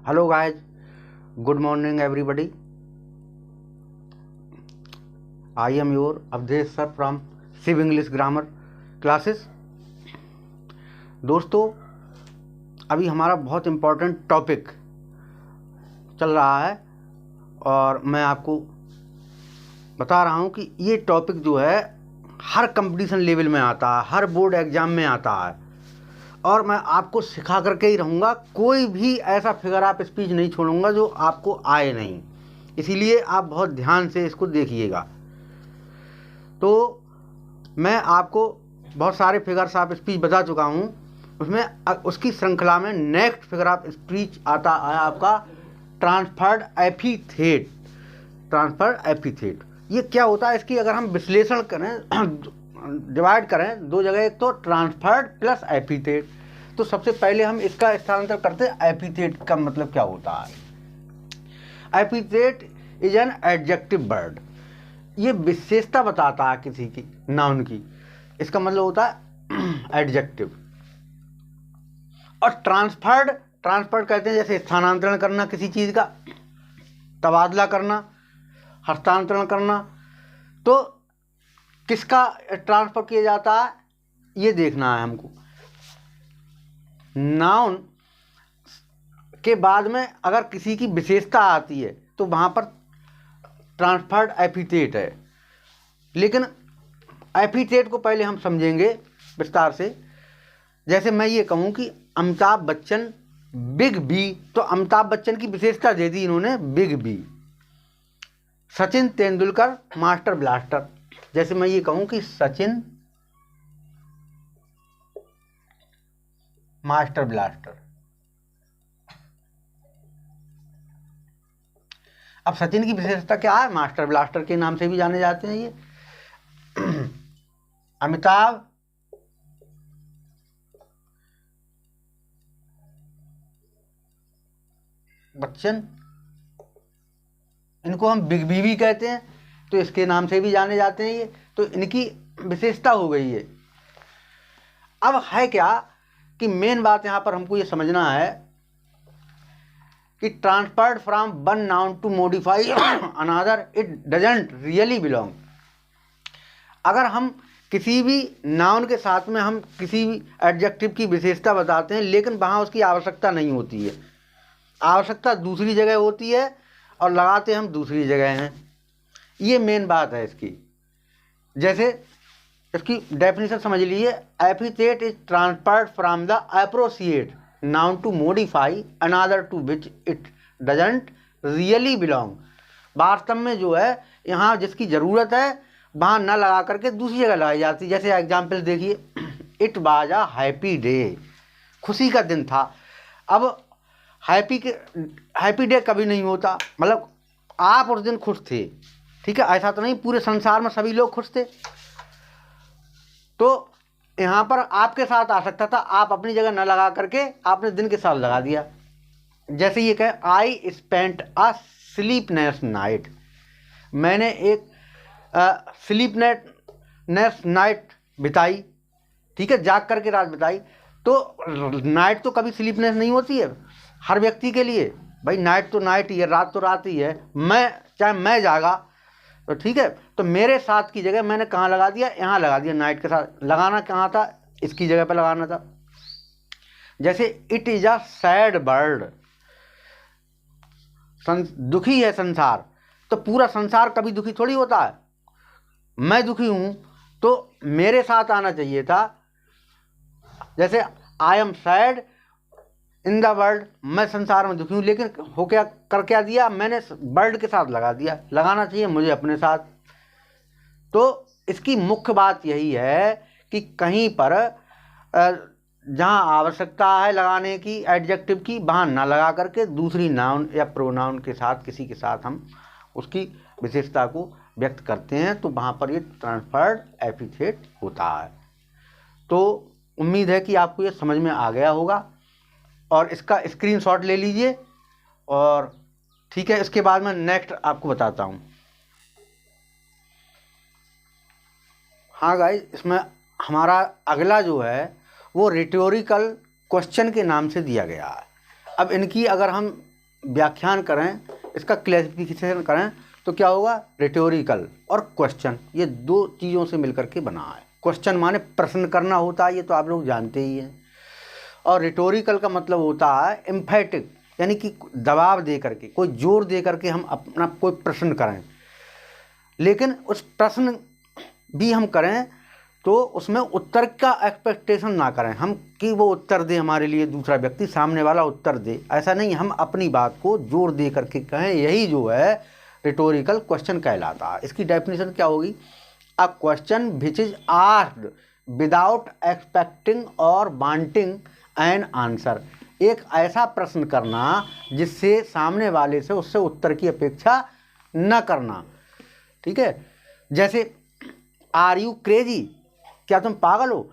Hello guys, good morning everybody. I am your Avdesh sir from Civ English Grammar classes. दोस्तों, अभी हमारा बहुत important topic चल रहा है और मैं आपको बता रहा हूँ कि ये टॉपिक जो है हर कंपटीशन लेवल में आता है, हर बोर्ड एग्ज़ाम में आता है और मैं आपको सिखा करके ही रहूँगा। कोई भी ऐसा फिगर आप स्पीच नहीं छोड़ूंगा जो आपको आए नहीं, इसीलिए आप बहुत ध्यान से इसको देखिएगा। तो मैं आपको बहुत सारे फिगर्स ऑफ स्पीच बता चुका हूँ, उसमें उसकी श्रृंखला में नेक्स्ट फिगर ऑफ स्पीच आता है आपका ट्रांसफर्ड एपिथेट। ट्रांसफर्ड एपिथेट ये क्या होता है, इसकी अगर हम विश्लेषण करें, डिवाइड करें दो जगह, एक तो ट्रांसफर्ड प्लस एपिथेट। तो सबसे पहले हम इसका स्थानांतर करते हैं। एपिथेट का मतलब क्या होता है? Epithet is an adjective word. ये विशेषता बताता है किसी की, नाउन की। इसका मतलब होता है एडजेक्टिव। और ट्रांसफर्ड कहते हैं जैसे स्थानांतरण करना, किसी चीज़ का तबादला करना, हस्तांतरण करना। तो किसका ट्रांसफर किया जाता है ये देखना है हमको। नाउन के बाद में अगर किसी की विशेषता आती है तो वहाँ पर ट्रांसफर्ड एपिथेट है। लेकिन एपिथेट को पहले हम समझेंगे विस्तार से। जैसे मैं ये कहूँ कि अमिताभ बच्चन बिग बी, तो अमिताभ बच्चन की विशेषता दे दी इन्होंने big B. Sachin Tendulkar master blaster. जैसे मैं ये कहूँ कि सचिन मास्टर ब्लास्टर। अब सचिन की विशेषता क्या है? मास्टर ब्लास्टर के नाम से भी जाने जाते हैं ये। अमिताभ बच्चन, इनको हम बिग बी भी कहते हैं, तो इसके नाम से भी जाने जाते हैं ये। तो इनकी विशेषता हो गई है। अब है क्या कि मेन बात यहाँ पर हमको ये समझना है कि transferred from one noun to modify another, it doesn't really belong. अगर हम किसी भी नाउन के साथ में हम किसी भी एडजेक्टिव की विशेषता बताते हैं, लेकिन वहाँ उसकी आवश्यकता नहीं होती है, आवश्यकता दूसरी जगह होती है और लगाते हम दूसरी जगह हैं। ये मेन बात है इसकी। जैसे इसकी डेफिनेशन समझ लीजिए। Epithet is transferred from the appropriate noun to modify another to which it doesn't really belong. वास्तव में जो है यहाँ जिसकी ज़रूरत है वहाँ न लगा करके दूसरी जगह लगाई जाती है। जैसे एग्जाम्पल देखिए, it was a happy day, खुशी का दिन था। अब हैप्पी डे कभी नहीं होता, मतलब आप उस दिन खुश थे, ठीक है, ऐसा तो नहीं पूरे संसार में सभी लोग खुश थे। तो यहाँ पर आपके साथ आ सकता था, आप अपनी जगह न लगा करके आपने दिन के साथ लगा दिया। जैसे ये कहे I spent a sleepless night, मैंने एक स्लीपलेस नाइट बिताई, ठीक है, जाग करके रात बिताई। तो नाइट तो कभी स्लीपलेस नहीं होती है हर व्यक्ति के लिए, भाई नाइट तो नाइट ही है, रात तो रात ही है। चाहे मैं जागा तो ठीक है, तो मेरे साथ की जगह मैंने कहाँ लगा दिया? यहाँ लगा दिया। नाइट के साथ लगाना कहाँ था? इसकी जगह पर लगाना था। जैसे it is a sad bird, दुखी है संसार, तो पूरा संसार कभी दुखी थोड़ी होता है। मैं दुखी हूँ तो मेरे साथ आना चाहिए था। जैसे I am sad in the world, मैं संसार में दुखी हूँ, लेकिन हो क्या दिया मैंने? वर्ल्ड के साथ लगा दिया। लगाना चाहिए मुझे अपने साथ। तो इसकी मुख्य बात यही है कि कहीं पर जहाँ आवश्यकता है लगाने की एडजेक्टिव की, वहाँ ना लगा करके दूसरी नाउन या प्रोनाउन के साथ किसी के साथ हम उसकी विशेषता को व्यक्त करते हैं, तो वहाँ पर ये ट्रांसफर्ड एपिथेट होता है। तो उम्मीद है कि आपको ये समझ में आ गया होगा और इसका स्क्रीनशॉट ले लीजिए। और ठीक है, इसके बाद मैं नेक्स्ट आपको बताता हूँ। हाँ गाइस, इसमें हमारा अगला जो है वो रिटोरिकल क्वेश्चन के नाम से दिया गया है। अब इनकी अगर हम व्याख्यान करें, इसका क्लैसिफिकेशन करें तो क्या होगा, रिटोरिकल और क्वेश्चन, ये दो चीज़ों से मिलकर के बना है। क्वेश्चन माने प्रश्न करना होता है, ये तो आप लोग जानते ही हैं, और रिटोरिकल का मतलब होता है एम्फेटिक, यानी कि दबाव दे करके, कोई जोर दे करके हम अपना कोई प्रश्न करें, लेकिन उस प्रश्न भी हम करें तो उसमें उत्तर का एक्सपेक्टेशन ना करें हम कि वो उत्तर दे हमारे लिए, दूसरा व्यक्ति सामने वाला उत्तर दे, ऐसा नहीं, हम अपनी बात को जोर दे करके कहें, यही जो है रिटोरिकल क्वेश्चन कहलाता है। इसकी डेफिनेशन क्या होगी, a question which is asked without expecting और वांटिंग एन आंसर, एक ऐसा प्रश्न करना जिससे सामने वाले से उससे उत्तर की अपेक्षा न करना, ठीक है। जैसे आर यू क्रेजी, क्या तुम पागल हो।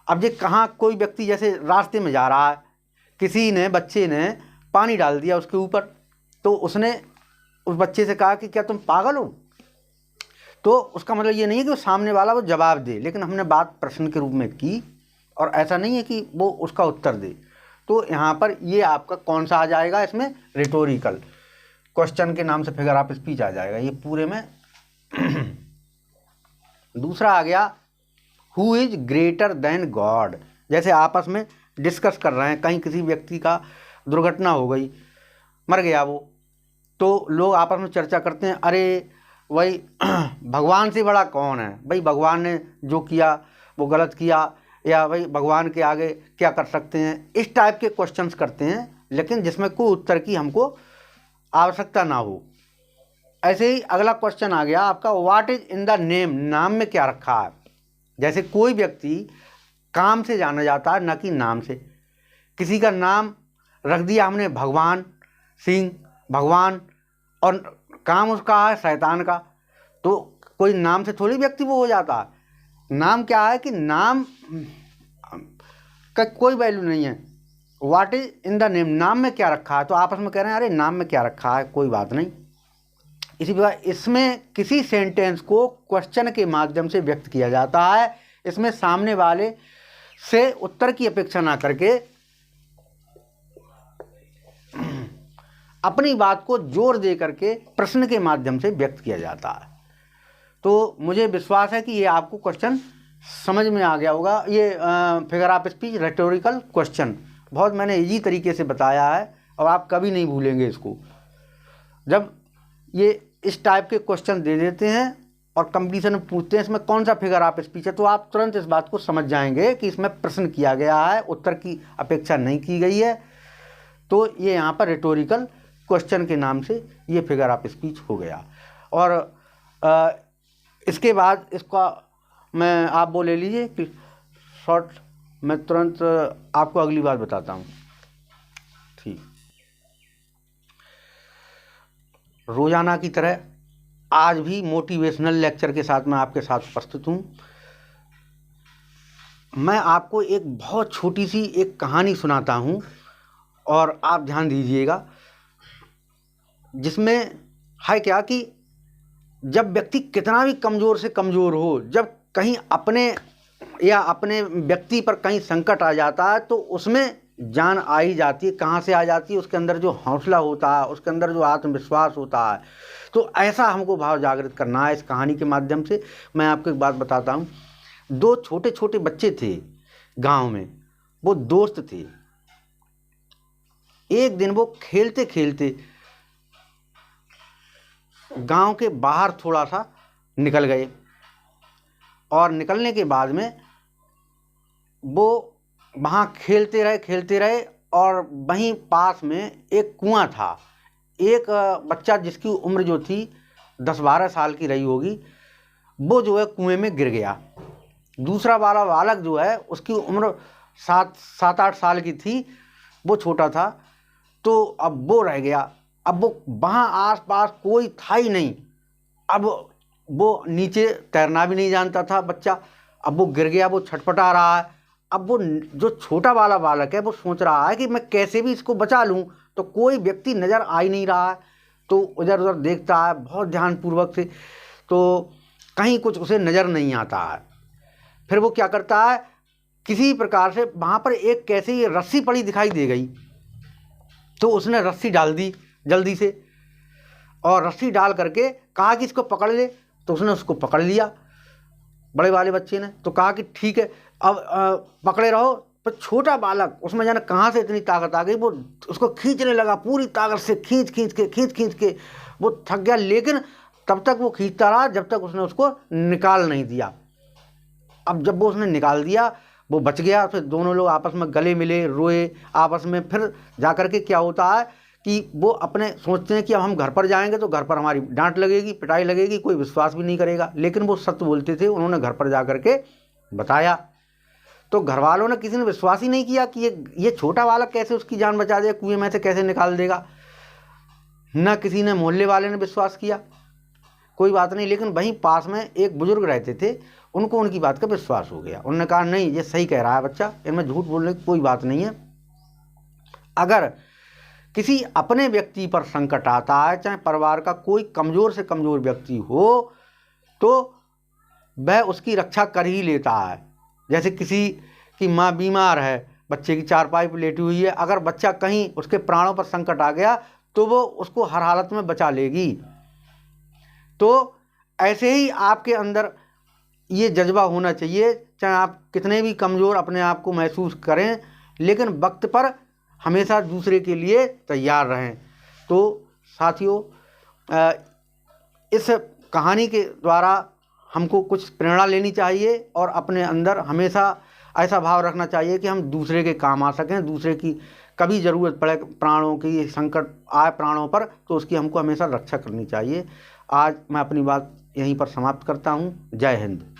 अब ये कहाँ कोई व्यक्ति जैसे रास्ते में जा रहा है, किसी ने बच्चे ने पानी डाल दिया उसके ऊपर, तो उसने उस बच्चे से कहा कि क्या तुम पागल हो, तो उसका मतलब ये नहीं है कि वो सामने वाला वो जवाब दे, लेकिन हमने बात प्रश्न के रूप में की और ऐसा नहीं है कि वो उसका उत्तर दे। तो यहाँ पर ये आपका कौन सा आ जाएगा, इसमें रिटोरिकल क्वेश्चन के नाम से फिगर ऑफ स्पीच आ जाएगा ये पूरे में। दूसरा आ गया who is greater than God, जैसे आपस में डिस्कस कर रहे हैं, कहीं किसी व्यक्ति का दुर्घटना हो गई, मर गया वो, तो लोग आपस में चर्चा करते हैं, अरे भाई भगवान से बड़ा कौन है, भाई भगवान ने जो किया वो गलत किया, या भाई भगवान के आगे क्या कर सकते हैं, इस टाइप के क्वेश्चंस करते हैं, लेकिन जिसमें कोई उत्तर की हमको आवश्यकता ना हो। ऐसे ही अगला क्वेश्चन आ गया आपका, what is in the name, नाम में क्या रखा है। जैसे कोई व्यक्ति काम से जाना जाता है, न कि नाम से, किसी का नाम रख दिया हमने भगवान सिंह, भगवान, और काम उसका है शैतान का, तो कोई नाम से थोड़ी व्यक्ति वो हो जाता है। नाम क्या है कि नाम का कोई वैल्यू नहीं है। What is in the name, नाम में क्या रखा है, तो आपस में कह रहे हैं अरे नाम में क्या रखा है, कोई बात नहीं। इसी प्रकार इसमें किसी सेंटेंस को क्वेश्चन के माध्यम से व्यक्त किया जाता है, इसमें सामने वाले से उत्तर की अपेक्षा ना करके अपनी बात को जोर दे करके प्रश्न के माध्यम से व्यक्त किया जाता है। तो मुझे विश्वास है कि ये आपको क्वेश्चन समझ में आ गया होगा। ये figure of speech rhetorical question बहुत मैंने इजी तरीके से बताया है और आप कभी नहीं भूलेंगे इसको। जब ये इस टाइप के क्वेश्चन दे देते हैं और कंपटीशन में पूछते हैं इसमें कौन सा फिगर ऑफ स्पीच है, तो आप तुरंत इस बात को समझ जाएंगे कि इसमें प्रश्न किया गया है, उत्तर की अपेक्षा नहीं की गई है। तो ये यहाँ पर रिटोरिकल क्वेश्चन के नाम से ये फिगर ऑफ स्पीच हो गया। और इसके बाद इसका मैं आप वो ले लीजिए कि शॉर्ट, मैं तुरंत आपको अगली बात बताता हूँ। ठीक, रोज़ाना की तरह आज भी मोटिवेशनल लेक्चर के साथ मैं आपके साथ उपस्थित हूँ। मैं आपको एक बहुत छोटी सी एक कहानी सुनाता हूँ और आप ध्यान दीजिएगा, जिसमें है क्या कि जब व्यक्ति कितना भी कमज़ोर से कमज़ोर हो, जब कहीं अपने या अपने व्यक्ति पर कहीं संकट आ जाता है तो उसमें जान आ ही जाती है। कहाँ से आ जाती है, उसके अंदर जो हौसला होता है, उसके अंदर जो आत्मविश्वास होता है। तो ऐसा हमको भाव जागृत करना है इस कहानी के माध्यम से। मैं आपको एक बात बताता हूँ। दो छोटे छोटे बच्चे थे गांव में, वो दोस्त थे। एक दिन वो खेलते खेलते गांव के बाहर थोड़ा सा निकल गए और निकलने के बाद में वो वहाँ खेलते रहे और वहीं पास में एक कुआं था। एक बच्चा जिसकी उम्र जो थी 10-12 साल की रही होगी, वो जो है कुएं में गिर गया। दूसरा वाला बालक जो है उसकी उम्र 7-8 साल की थी, वो छोटा था, तो अब वो रह गया। अब वो वहाँ आस पास कोई था ही नहीं। अब वो नीचे तैरना भी नहीं जानता था बच्चा। अब वो गिर गया, वो छटपटा रहा है। अब वो जो छोटा वाला बालक है वो सोच रहा है कि मैं कैसे भी इसको बचा लूँ, तो कोई व्यक्ति नज़र आ ही नहीं रहा है। तो उधर उधर देखता है बहुत ध्यानपूर्वक से, तो कहीं कुछ उसे नज़र नहीं आता है। फिर वो क्या करता है, किसी प्रकार से वहाँ पर एक कैसे ये रस्सी पड़ी दिखाई दे गई, तो उसने रस्सी डाल दी जल्दी से, और रस्सी डाल करके कहा कि इसको पकड़ ले। तो उसने उसको पकड़ लिया बड़े वाले बच्चे ने। तो कहा कि ठीक है अब पकड़े रहो। पर छोटा बालक, उसमें जाने कहाँ से इतनी ताकत आ गई, वो उसको खींचने लगा पूरी ताकत से, खींच खींच के वो थक गया। लेकिन तब तक वो खींचता रहा जब तक उसने उसको निकाल नहीं दिया। अब जब वो उसने निकाल दिया, वो बच गया। फिर दोनों लोग आपस में गले मिले, रोए आपस में। फिर जाकर के क्या होता है कि वो अपने सोचते हैं कि अब हम घर पर जाएंगे तो घर पर हमारी डांट लगेगी, पिटाई लगेगी, कोई विश्वास भी नहीं करेगा। लेकिन वो सत्य बोलते थे। उन्होंने घर पर जा करके बताया तो घर वालों ने, किसी ने विश्वास ही नहीं किया कि ये छोटा बालक कैसे उसकी जान बचा देगा, कुएं में से कैसे निकाल देगा। न किसी ने, मोहल्ले वाले ने विश्वास किया। कोई बात नहीं। लेकिन वहीं पास में एक बुजुर्ग रहते थे, उनको उनकी बात का विश्वास हो गया। उन्होंने कहा नहीं, ये सही कह रहा है बच्चा, इनमें झूठ बोलने की कोई बात नहीं है। अगर किसी अपने व्यक्ति पर संकट आता है, चाहे परिवार का कोई कमज़ोर से कमज़ोर व्यक्ति हो, तो वह उसकी रक्षा कर ही लेता है। जैसे किसी की माँ बीमार है, बच्चे की चारपाई पर लेटी हुई है, अगर बच्चा कहीं उसके प्राणों पर संकट आ गया तो वो उसको हर हालत में बचा लेगी। तो ऐसे ही आपके अंदर ये जज्बा होना चाहिए, चाहे आप कितने भी कमज़ोर अपने आप को महसूस करें, लेकिन वक्त पर हमेशा दूसरे के लिए तैयार रहें। तो साथियों, इस कहानी के द्वारा हमको कुछ प्रेरणा लेनी चाहिए और अपने अंदर हमेशा ऐसा भाव रखना चाहिए कि हम दूसरे के काम आ सकें। दूसरे की कभी ज़रूरत पड़े, प्राणों की संकट आए प्राणों पर, तो उसकी हमको हमेशा रक्षा करनी चाहिए। आज मैं अपनी बात यहीं पर समाप्त करता हूँ। जय हिंद।